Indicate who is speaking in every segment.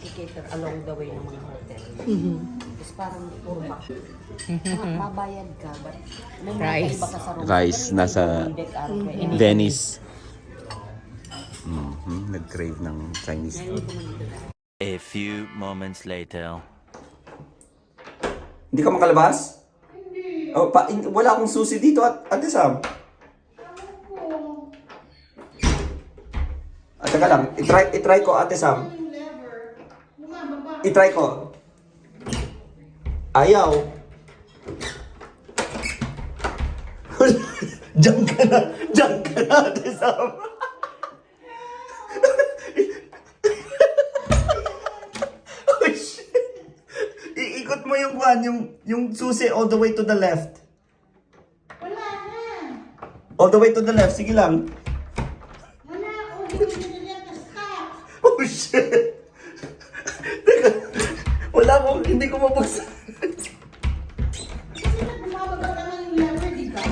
Speaker 1: nagkikater along the way ng mga hotel. Tapos parang puro back. Mabayad ka, but may mga
Speaker 2: Rice.
Speaker 1: kaiba ka sa room.
Speaker 3: Rice,
Speaker 1: Pero
Speaker 3: nasa
Speaker 1: hindi ka any-
Speaker 3: Venice. Nag-crave ng Chinese food.
Speaker 4: A few moments later.
Speaker 3: Hindi ka makalabas? Hindi. Oh, wala akong susi dito at Ate Sam. Teka lang, itry ko Ate Sam. Itry ko. Ayaw. Diyan ka na Ate Sam. Oh shit. Iikot mo yung yung susi all the way to the left.
Speaker 5: Wala na.
Speaker 3: All the way to the left, sige lang.
Speaker 5: Wala ako. Hindi na stop.
Speaker 3: Oh shit! Teka, wala akong, hindi ko mabuksan.
Speaker 5: Kasi bumababa naman yung lever, di ba?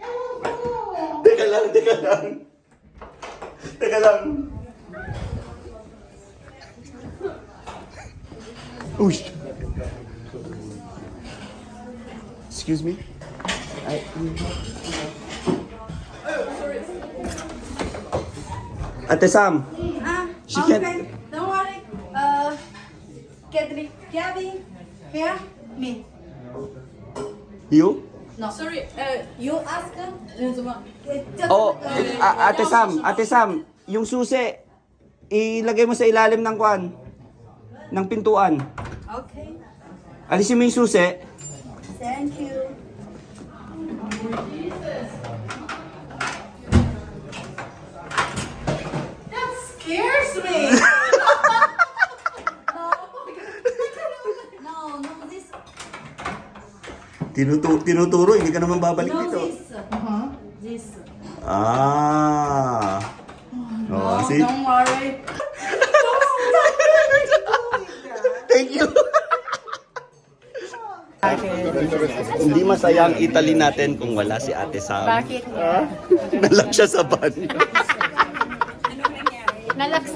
Speaker 5: Ewan ko.
Speaker 3: Teka lang. Teka lang. Uy! Excuse me? Ate Sam, she
Speaker 6: Okay,
Speaker 3: can't...
Speaker 6: don't worry. Gabby, here, me.
Speaker 3: You?
Speaker 6: No, sorry. You ask.
Speaker 3: Oh, Ate Sam, yung susi, ilagay mo sa ilalim ng kwan, ng pintuan.
Speaker 6: Okay.
Speaker 3: Alisin mo yung susi.
Speaker 6: Thank you. That scares me. No, this.
Speaker 3: Tinuturo, hindi ka naman babalik
Speaker 6: No,
Speaker 3: dito.
Speaker 6: this. This.
Speaker 3: Ah. Oh, see?
Speaker 6: Don't worry.
Speaker 3: Thank you. Hindi masaya ang Italy natin kung wala si Ate Sam.
Speaker 2: Bakit?
Speaker 3: Nalak siya sa banyo.
Speaker 2: Nalaks